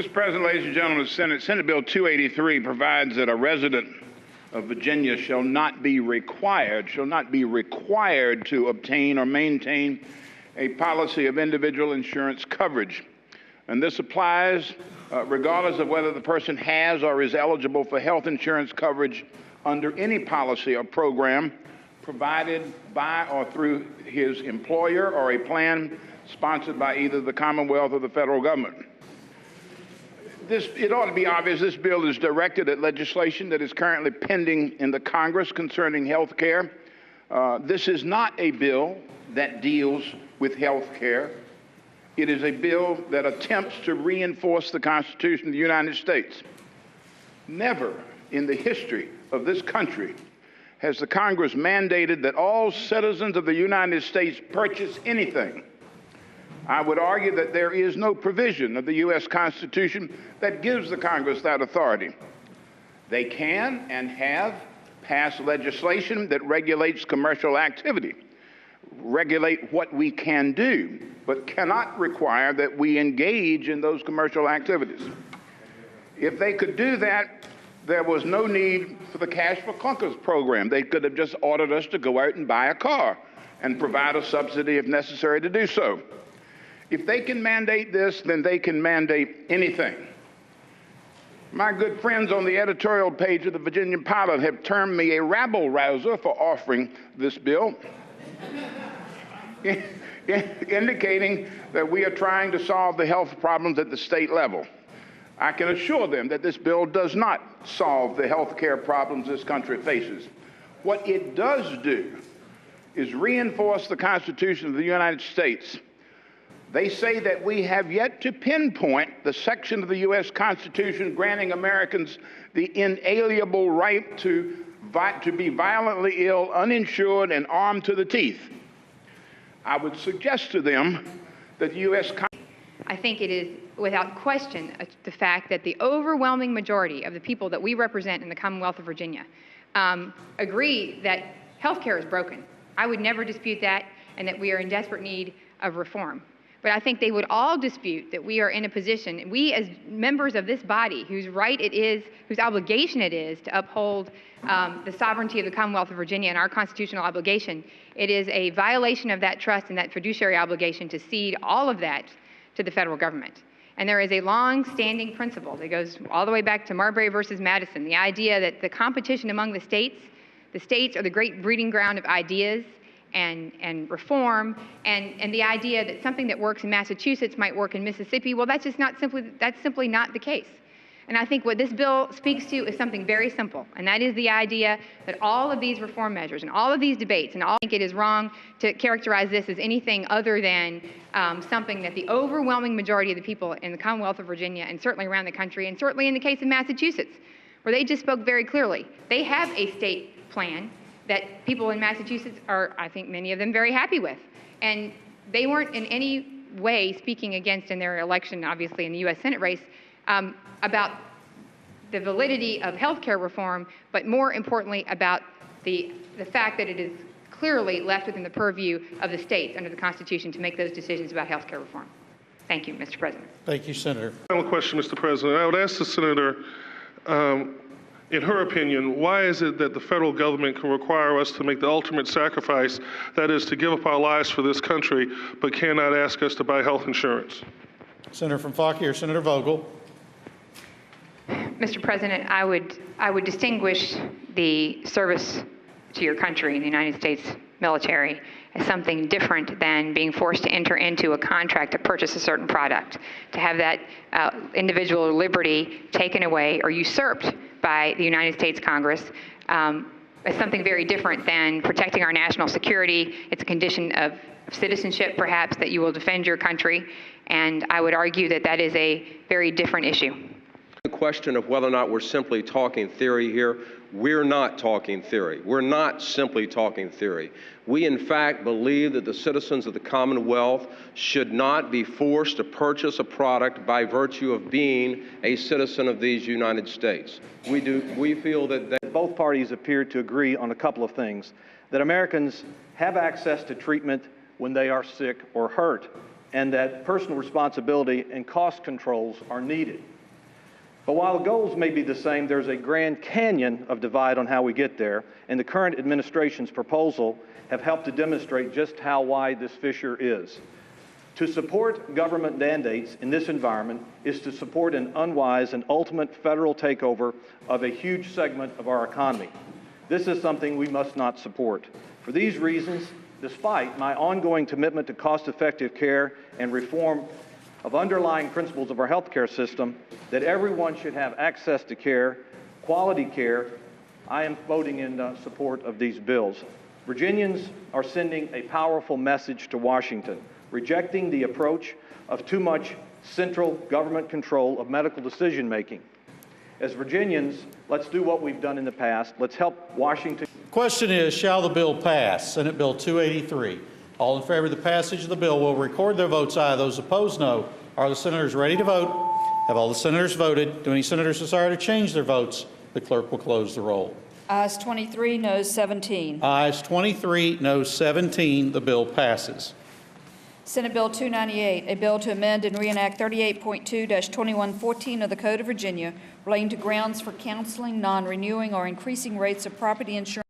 Mr. President, ladies and gentlemen of the Senate, Senate Bill 283 provides that a resident of Virginia shall not be required to obtain or maintain a policy of individual insurance coverage. And this applies regardless of whether the person has or is eligible for health insurance coverage under any policy or program provided by or through his employer or a plan sponsored by either the Commonwealth or the federal government. It ought to be obvious this bill is directed at legislation that is currently pending in the Congress concerning health care. This is not a bill that deals with health care. It is a bill that attempts to reinforce the Constitution of the United States. Never in the history of this country has the Congress mandated that all citizens of the United States purchase anything. I would argue that there is no provision of the U.S. Constitution that gives the Congress that authority. They can and have passed legislation that regulates commercial activity, regulate what we can do, but cannot require that we engage in those commercial activities. If they could do that, there was no need for the Cash for Clunkers program. They could have just ordered us to go out and buy a car and provide a subsidy if necessary to do so. If they can mandate this, then they can mandate anything. My good friends on the editorial page of the Virginian Pilot have termed me a rabble-rouser for offering this bill, indicating that we are trying to solve the health problems at the state level. I can assure them that this bill does not solve the health care problems this country faces. What it does do is reinforce the Constitution of the United States. They say that we have yet to pinpoint the section of the U.S. Constitution granting Americans the inalienable right to be violently ill, uninsured, and armed to the teeth. I would suggest to them that the U.S. I think it is without question the fact that the overwhelming majority of the people that we represent in the Commonwealth of Virginia agree that health care is broken. I would never dispute that, and that we are in desperate need of reform. But I think they would all dispute that we are in a position, we as members of this body, whose right it is, whose obligation it is to uphold the sovereignty of the Commonwealth of Virginia and our constitutional obligation, it is a violation of that trust and that fiduciary obligation to cede all of that to the federal government. And there is a long-standing principle that goes all the way back to Marbury versus Madison, the idea that the competition among the states are the great breeding ground of ideas and reform, and the idea that something that works in Massachusetts might work in Mississippi, well, that's simply not the case. And I think what this bill speaks to is something very simple, and that is the idea that all of these reform measures and all of these debates, and I think it is wrong to characterize this as anything other than something that the overwhelming majority of the people in the Commonwealth of Virginia, and certainly around the country, and certainly in the case of Massachusetts, where they just spoke very clearly. They have a state plan that people in Massachusetts are, I think many of them, very happy with. And they weren't in any way speaking against in their election, obviously in the U.S. Senate race, about the validity of health care reform, but more importantly about the fact that it is clearly left within the purview of the states under the Constitution to make those decisions about health care reform. Thank you, Mr. President. Thank you, Senator. Final question, Mr. President. I would ask the Senator, in her opinion, why is it that the federal government can require us to make the ultimate sacrifice, that is to give up our lives for this country, but cannot ask us to buy health insurance? Senator from Fauquier, Senator Vogel. Mr. President, I would distinguish the service to your country in the United States military as something different than being forced to enter into a contract to purchase a certain product, to have that individual liberty taken away or usurped by the United States Congress is something very different than protecting our national security. It's a condition of citizenship, perhaps, that you will defend your country, and I would argue that that is a very different issue. The question of whether or not we're simply talking theory here, we're not talking theory. We're not simply talking theory. We, in fact, believe that the citizens of the Commonwealth should not be forced to purchase a product by virtue of being a citizen of these United States. We feel that both parties appear to agree on a couple of things: that Americans have access to treatment when they are sick or hurt, and that personal responsibility and cost controls are needed. But while the goals may be the same, there's a grand canyon of divide on how we get there, and the current administration's proposal have helped to demonstrate just how wide this fissure is. To support government mandates in this environment is to support an unwise and ultimate federal takeover of a huge segment of our economy. This is something we must not support. For these reasons, despite my ongoing commitment to cost-effective care and reform of underlying principles of our healthcare system, that everyone should have access to care, quality care, I am voting in support of these bills. Virginians are sending a powerful message to Washington, rejecting the approach of too much central government control of medical decision-making. As Virginians, let's do what we've done in the past. Let's help Washington. Question is, shall the bill pass? Senate Bill 283. All in favor of the passage of the bill will record their votes aye. Those opposed, no. Are the senators ready to vote? Have all the senators voted? Do any senators desire to change their votes? The clerk will close the roll. Ayes 23, noes 17. Ayes 23, noes 17. The bill passes. Senate Bill 298, a bill to amend and reenact 38.2-2114 of the Code of Virginia relating to grounds for canceling, non-renewing, or increasing rates of property insurance